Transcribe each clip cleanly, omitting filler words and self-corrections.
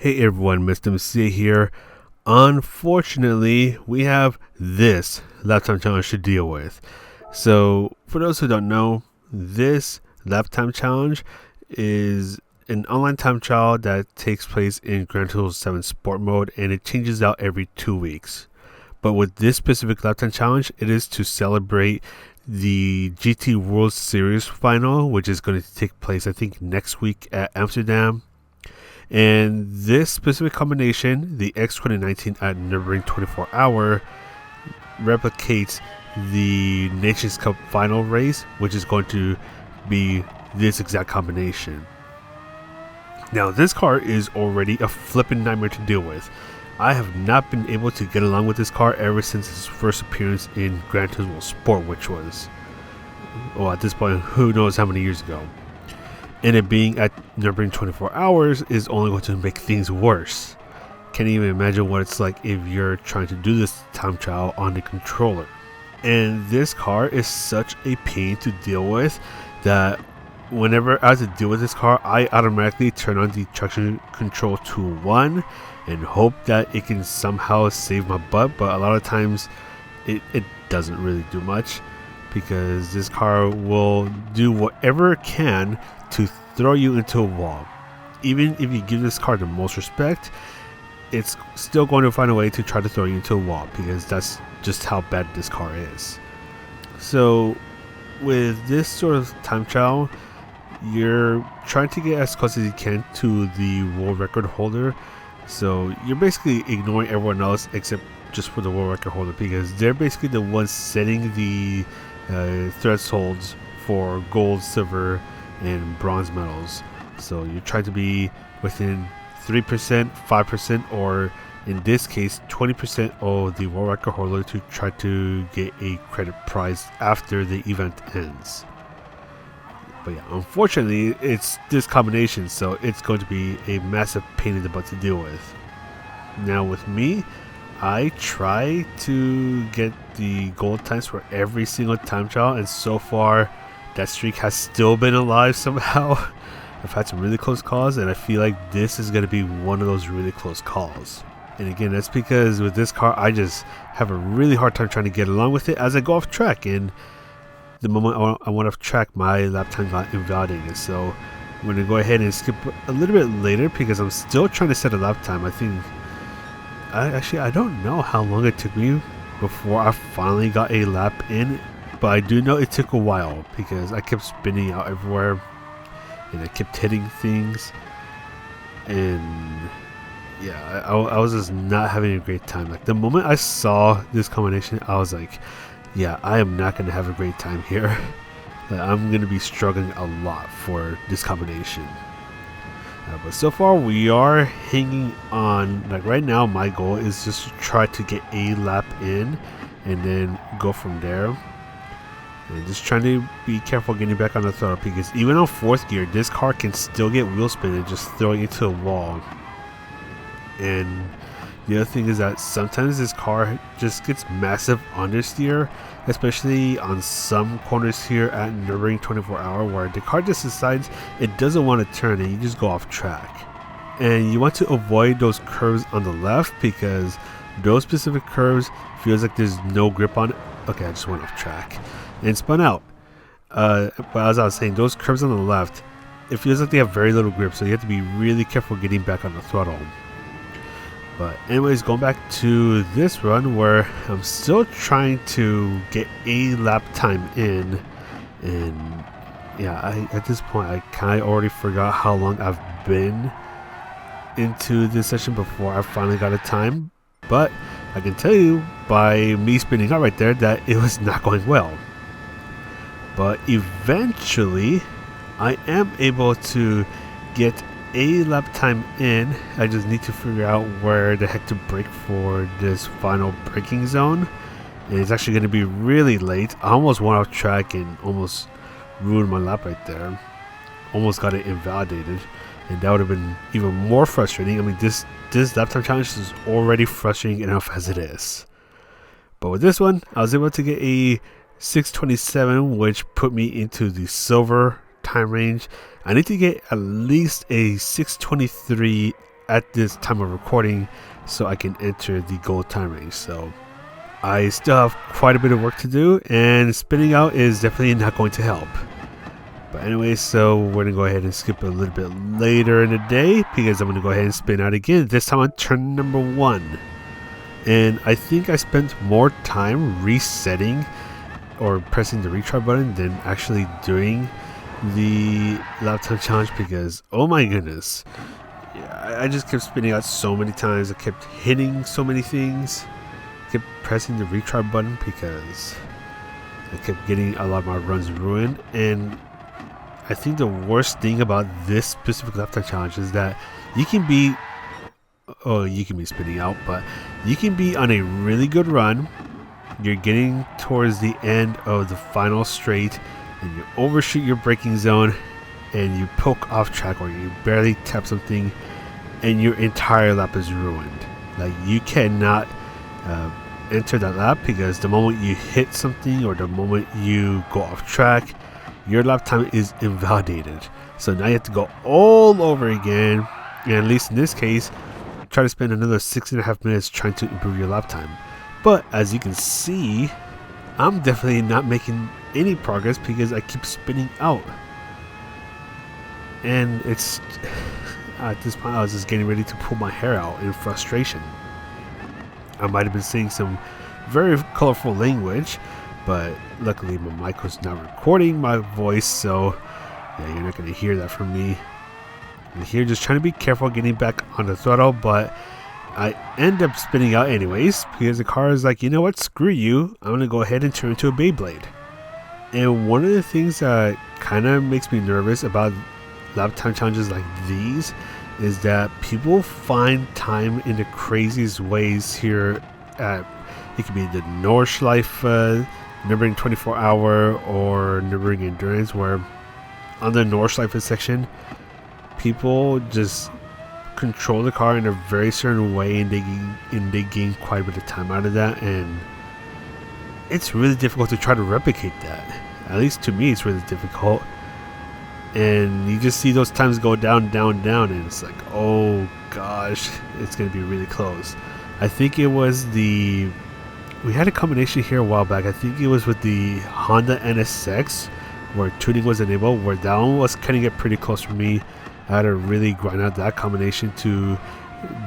Hey everyone, Mr. MC here. Unfortunately, we have this lap time challenge to deal with. So, for those who don't know, this lap time challenge is an online time trial that takes place in Gran Turismo 7 Sport mode, and it changes out every 2 weeks. But with this specific lap time challenge, it is to celebrate the GT World Series final, which is going to take place, I think, next week at Amsterdam. And this specific combination, the X 2019 at Nürburgring 24 Hour, replicates the Nations Cup final race, which is going to be this exact combination. Now, this car is already a flippin' nightmare to deal with. I have not been able to get along with this car ever since its first appearance in Gran Turismo Sport, which was, well, at this point, who knows how many years ago. And it being at Nürburgring 24 hours is only going to make things worse. Can't even imagine what it's like if you're trying to do this time trial on the controller. And this car is such a pain to deal with that whenever I have to deal with this car, I automatically turn on the traction control to 1 and hope that it can somehow save my butt. But a lot of times it doesn't really do much, because this car will do whatever it can to throw you into a wall. Even if you give this car the most respect, it's still going to find a way to try to throw you into a wall, because that's just how bad this car is. So with this sort of time trial, you're trying to get as close as you can to the world record holder. So you're basically ignoring everyone else except just for the world record holder, because they're basically the ones setting the thresholds for gold, silver, and bronze medals. So you're trying to be within 3%, 5%, or in this case 20% of the world record holder to try to get a credit prize after the event ends. But yeah, unfortunately it's this combination, so it's going to be a massive pain in the butt to deal with. Now with me, I try to get the gold times for every single time trial, and so far that streak has still been alive somehow. I've had some really close calls, and I feel like this is going to be one of those really close calls. And again, that's because with this car, I just have a really hard time trying to get along with it as I go off track. And the moment I went off track, my lap time got invalidated. So I'm going to go ahead and skip a little bit later, because I'm still trying to set a lap time. I think, I don't know how long it took me before I finally got a lap in, but I do know it took a while, because I kept spinning out everywhere and I kept hitting things, and yeah, I was just not having a great time. Like, the moment I saw this combination, I was like, yeah, I am not going to have a great time here. Like, I'm going to be struggling a lot for this combination. But so far we are hanging on. Like, right now my goal is just to try to get a lap in and then go from there. And just trying to be careful getting back on the throttle, because even on 4th gear, this car can still get wheel spin and just throw it into a wall. And the other thing is that sometimes this car just gets massive understeer, especially on some corners here at Nürburgring 24 Hour, where the car just decides it doesn't want to turn and you just go off track. And you want to avoid those curves on the left, because those specific curves feels like there's no grip on it. Okay, I just went off track and spun out. But as I was saying, those curves on the left, it feels like they have very little grip, so you have to be really careful getting back on the throttle. But anyways, going back to this run where I'm still trying to get a lap time in, and yeah, at this point I kind of already forgot how long I've been into this session before I finally got a time. But I can tell you by me spinning out right there that it was not going well. But eventually I am able to get a lap time in. I just need to figure out where the heck to brake for this final braking zone, and it's actually going to be really late. I almost went off track and almost ruined my lap right there. Almost got it invalidated, and that would have been even more frustrating. I mean, this lap time challenge is already frustrating enough as it is, but with this one I was able to get a 6:27, which put me into the silver time range. I need to get at least a 6:23 at this time of recording so I can enter the goal time range. So I still have quite a bit of work to do, and spinning out is definitely not going to help. But anyway, so we're going to go ahead and skip a little bit later in the day because I'm going to go ahead and spin out again, this time on turn number 1. And I think I spent more time resetting or pressing the retry button than actually doing the lap time challenge because, oh my goodness, I just kept spinning out so many times. I kept hitting so many things. I kept pressing the retry button because I kept getting a lot of my runs ruined. And I think the worst thing about this specific lap time challenge is that you can be spinning out, but you can be on a really good run. You're getting towards the end of the final straight and you overshoot your braking zone and you poke off track or you barely tap something and your entire lap is ruined. Like, you cannot enter that lap because the moment you hit something or the moment you go off track, your lap time is invalidated. So now you have to go all over again, and at least in this case try to spend another 6.5 minutes trying to improve your lap time. But as you can see, I'm definitely not making any progress because I keep spinning out. And it's at this point I was just getting ready to pull my hair out in frustration. I might have been saying some very colorful language, but luckily my mic was not recording my voice, so yeah, you're not going to hear that from me. I'm here just trying to be careful getting back on the throttle, but I end up spinning out anyways because the car is like, you know what, screw you, I'm going to go ahead and turn into a Beyblade. And one of the things that kind of makes me nervous about lap time challenges like these is that people find time in the craziest ways here at, it could be the Nordschleife, Nürburgring 24-hour, or Nürburgring Endurance, where on the Nordschleife section, people just control the car in a very certain way and they gain quite a bit of time out of that, and it's really difficult to try to replicate that. At least to me it's really difficult, and you just see those times go down, and it's like, oh gosh, it's gonna be really close. I think it was we had a combination here a while back. I think it was with the Honda NSX where tuning was enabled, where that one was cutting it pretty close for me. I had to really grind out that combination to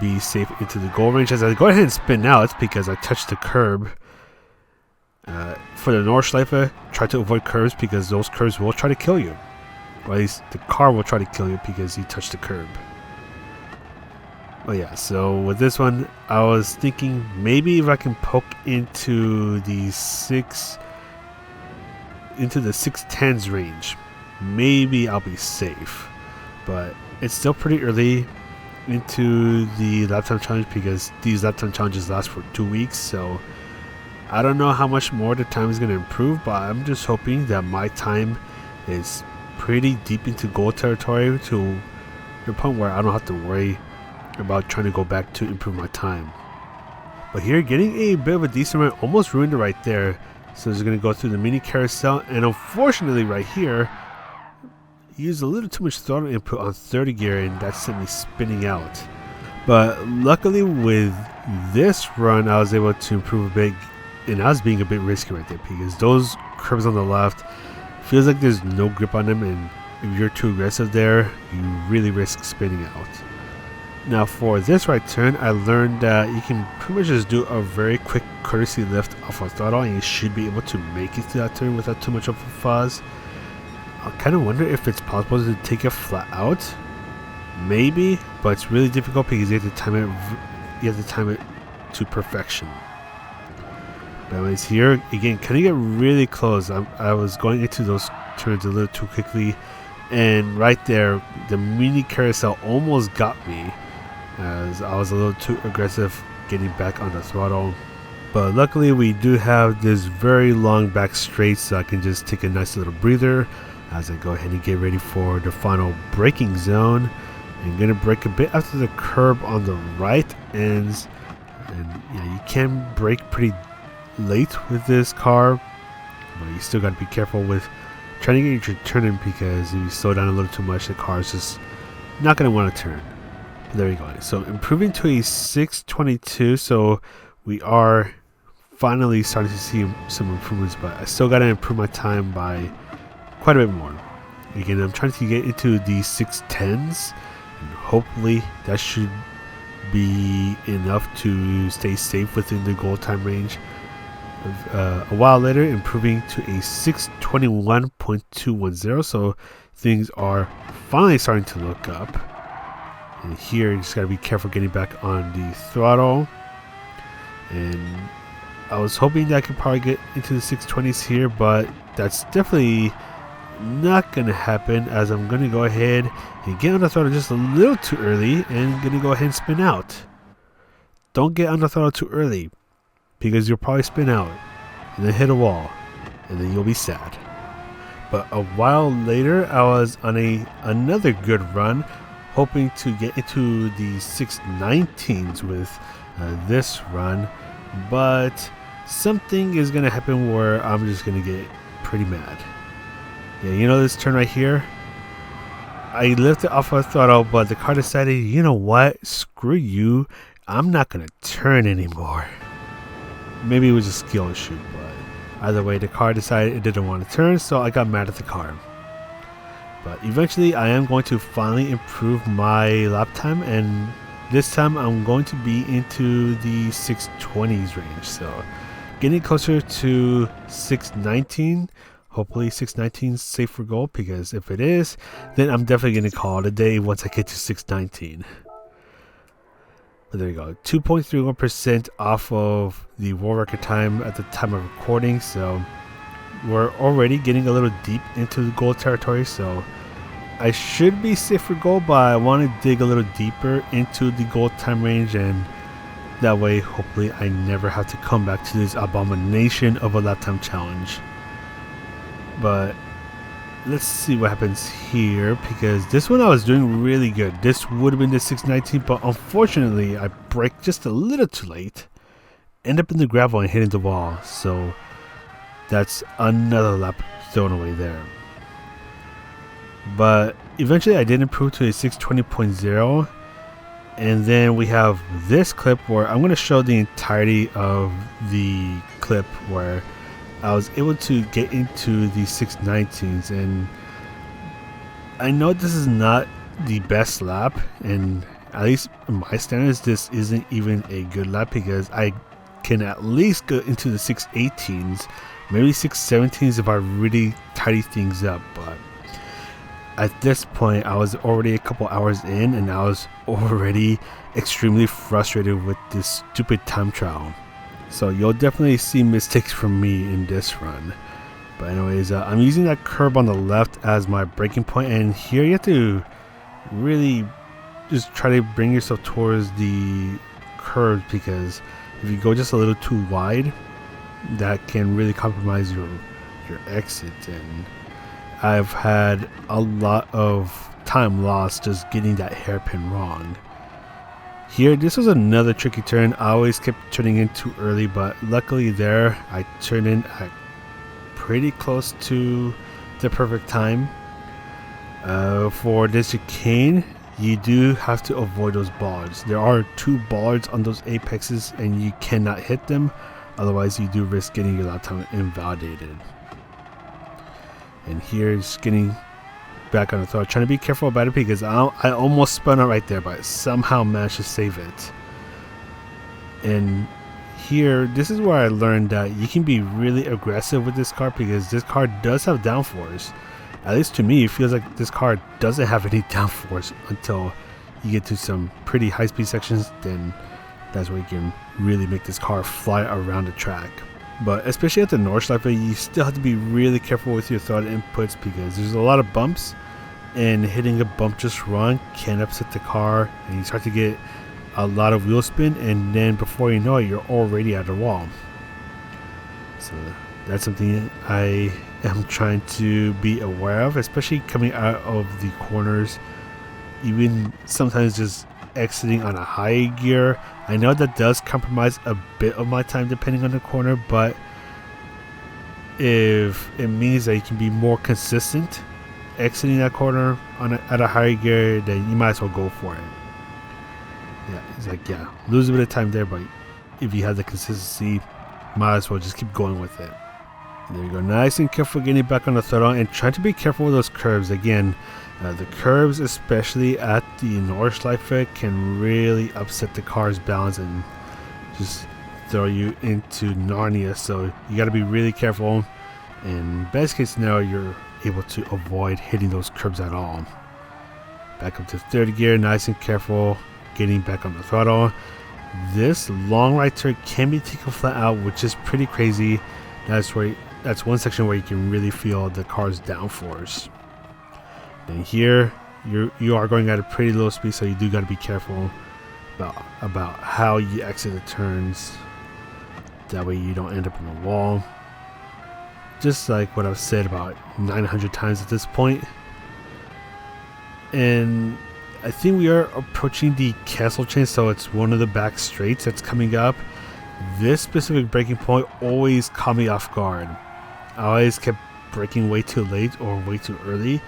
be safe into the goal range. As I go ahead and spin out, it's because I touched the curb. For the Nordschleife, try to avoid curves because those curves will try to kill you. Or at least the car will try to kill you because you touched the curb. Oh yeah, so with this one, I was thinking maybe if I can poke into the 610s range, maybe I'll be safe. But it's still pretty early into the lap time challenge because these lap time challenges last for 2 weeks, so I don't know how much more the time is going to improve, but I'm just hoping that my time is pretty deep into goal territory to the point where I don't have to worry about trying to go back to improve my time. But here, getting a bit of a decent run, almost ruined it right there. So it's going to go through the mini carousel, and unfortunately right here, used a little too much throttle input on 30 gear, and that sent me spinning out. But luckily with this run, I was able to improve a bit, and I was being a bit risky right there because those curves on the left feels like there's no grip on them, and if you're too aggressive there, you really risk spinning out. Now for this right turn, I learned that you can pretty much just do a very quick courtesy lift off a throttle and you should be able to make it to that turn without too much of a fuzz. I kind of wonder if it's possible to take it flat out. Maybe, but it's really difficult because you have to time it to perfection. But anyways, here again, kind of get really close. I was going into those turns a little too quickly, and right there, the mini carousel almost got me as I was a little too aggressive getting back on the throttle. But luckily, we do have this very long back straight, so I can just take a nice little breather as I go ahead and get ready for the final braking zone. I'm gonna brake a bit after the curb on the right ends, and yeah, you can brake pretty late with this car, but you still got to be careful with trying to get your turn in because if you slow down a little too much, the car is just not going to want to turn. There we go. So improving to a 622. So we are finally starting to see some improvements, but I still got to improve my time by quite a bit more. Again, I'm trying to get into the 610s, and hopefully that should be enough to stay safe within the goal time range. A while later, improving to a 621.210, so things are finally starting to look up. And here, you just gotta be careful getting back on the throttle. And I was hoping that I could probably get into the 620s here, but that's definitely not gonna happen, as I'm gonna go ahead and get on the throttle just a little too early and gonna go ahead and spin out. Don't get on the throttle too early, because you'll probably spin out and then hit a wall, and then you'll be sad. But a while later, I was on another good run, hoping to get into the 619s with this run, but something is gonna happen where I'm just gonna get pretty mad. Yeah, you know this turn right here? I lifted off of throttle, but the car decided, you know what? Screw you. I'm not gonna turn anymore. Maybe it was a skill issue, but either way, the car decided it didn't want to turn, so I got mad at the car. But eventually, I am going to finally improve my lap time, and this time I'm going to be into the 620s range. So getting closer to 619. Hopefully 619 is safe for goal, because if it is, then I'm definitely going to call it a day once I get to 619. But there you go, 2.31% off of the world record time at the time of recording. So we're already getting a little deep into the goal territory. So I should be safe for goal, but I want to dig a little deeper into the goal time range, and that way hopefully I never have to come back to this abomination of a lap time challenge. But let's see what happens here, because this one I was doing really good. This would have been the 619, but unfortunately I braked just a little too late, end up in the gravel and hitting the wall. So that's another lap thrown away there. But eventually I did improve to a 620.0, and then we have this clip where I'm going to show the entirety of the clip where I was able to get into the 619s. And I know this is not the best lap, and at least in my standards this isn't even a good lap, because I can at least go into the 618s, maybe 617s if I really tidy things up. But at this point I was already a couple hours in, and I was already extremely frustrated with this stupid time trial. So you'll definitely see mistakes from me in this run. But anyways, I'm using that curb on the left as my braking point, and here you have to really just try to bring yourself towards the curb, because if you go just a little too wide, that can really compromise your exit. And I've had a lot of time lost just getting that hairpin wrong. Here, this was another tricky turn. I always kept turning in too early, but luckily there I turned in at pretty close to the perfect time. For this chicane, you do have to avoid those bollards. There are 2 bollards on those apexes, and you cannot hit them, otherwise you do risk getting your lap time invalidated. And here, just getting back on the throttle, trying to be careful about it, because I almost spun out right there, but somehow managed to save it. And here, this is where I learned that you can be really aggressive with this car, because this car does have downforce. At least to me, it feels like this car doesn't have any downforce until you get to some pretty high-speed sections. Then that's where you can really make this car fly around the track. But especially at the Nordschleife, you still have to be really careful with your throttle inputs, because there's a lot of bumps, and hitting a bump just wrong can upset the car, and you start to get a lot of wheel spin, and then before you know it, you're already at the wall. So that's something I am trying to be aware of, especially coming out of the corners. Even sometimes just exiting on a high gear, I know that does compromise a bit of my time depending on the corner, but if it means that you can be more consistent exiting that corner at a higher gear, then you might as well go for it. Yeah, he's like, yeah, lose a bit of time there, but if you have the consistency, might as well just keep going with it. And there you go, nice and careful getting back on the throttle, and try to be careful with those curves. Again, the curves, especially at the Nordschleife, can really upset the car's balance and just throw you into Narnia. So you got to be really careful. And best case scenario, you're able to avoid hitting those curbs at all. Back up to third gear, nice and careful getting back on the throttle. This long right turn can be taken flat out, which is pretty crazy. That's one section where you can really feel the car's downforce. And here you are going at a pretty low speed, so you do got to be careful about how you exit the turns. That way you don't end up in the wall. Just like what I've said about 900 times at this point. And I think we are approaching the castle chain, so it's one of the back straights that's coming up. This specific braking point always caught me off guard. I always kept braking way too late or way too early,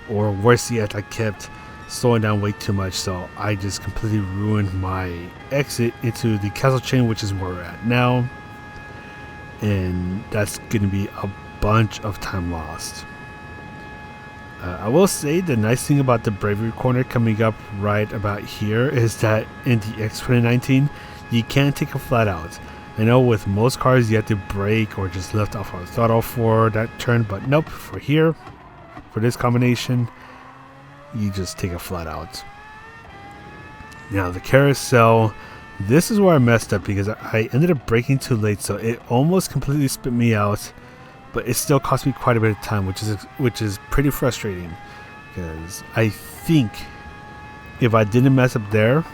or worse yet, I kept slowing down way too much, so I just completely ruined my exit into the castle chain, which is where we're at now, and that's going to be a bunch of time lost. I will say the nice thing about the bravery corner coming up right about here is that in the X2019 you can take a flat out. I know with most cars you have to brake or just lift off our throttle for that turn, but nope, for here, for this combination, you just take a flat out. Now the carousel, this is where I messed up because I ended up braking too late, so it almost completely spit me out, but it still cost me quite a bit of time, which is pretty frustrating, because I think if I didn't mess up there,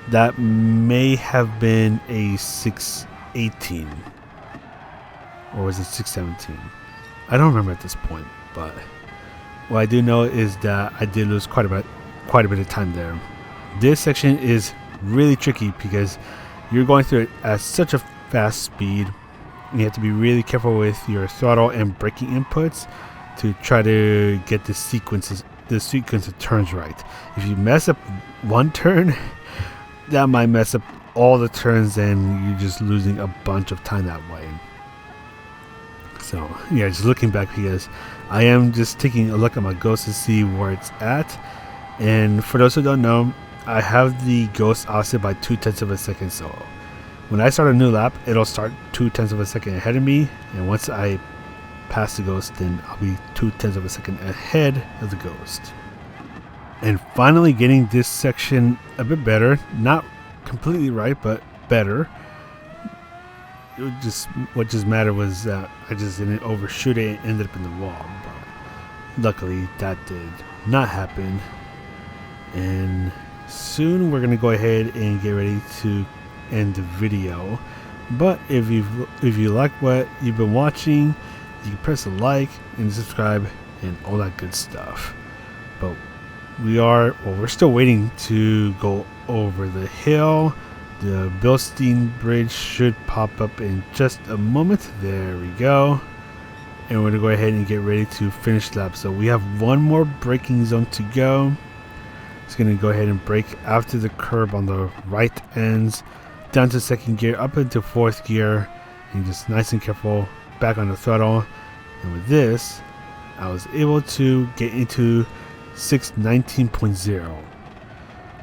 that may have been a 618, or was it 617? I don't remember at this point, but what I do know is that I did lose quite a bit of time there. This section is really tricky because you're going through it at such a fast speed. You have to be really careful with your throttle and braking inputs to try to get the sequence of turns right. If you mess up one turn, that might mess up all the turns, and you're just losing a bunch of time that way. So yeah, just looking back, because I am just taking a look at my Ghost to see where it's at. And for those who don't know, I have the Ghost offset by 0.2 of a second. So when I start a new lap, it'll start 0.2 of a second ahead of me. And once I pass the Ghost, then I'll be 0.2 of a second ahead of the Ghost. And finally getting this section a bit better. Not completely right, but better. What just mattered was that I just didn't overshoot it and ended up in the wall. But luckily that did not happen. And soon we're going to go ahead and get ready to end the video. But if you like what you've been watching, you can press a like and subscribe and all that good stuff. But we're still waiting to go over the hill. The Bilstein Bridge should pop up in just a moment. There we go. And we're going to go ahead and get ready to finish the lap. So we have one more braking zone to go. It's going to go ahead and brake after the curb on the right ends, down to second gear, up into fourth gear, and just nice and careful back on the throttle. And with this, I was able to get into 619.0.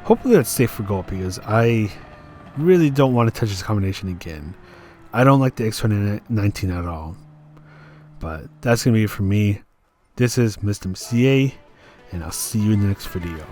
Hopefully that's safe for goal, because I really don't want to touch this combination again. I don't like the X2019 at all. But that's going to be it for me. This is Mr. MCA, and I'll see you in the next video.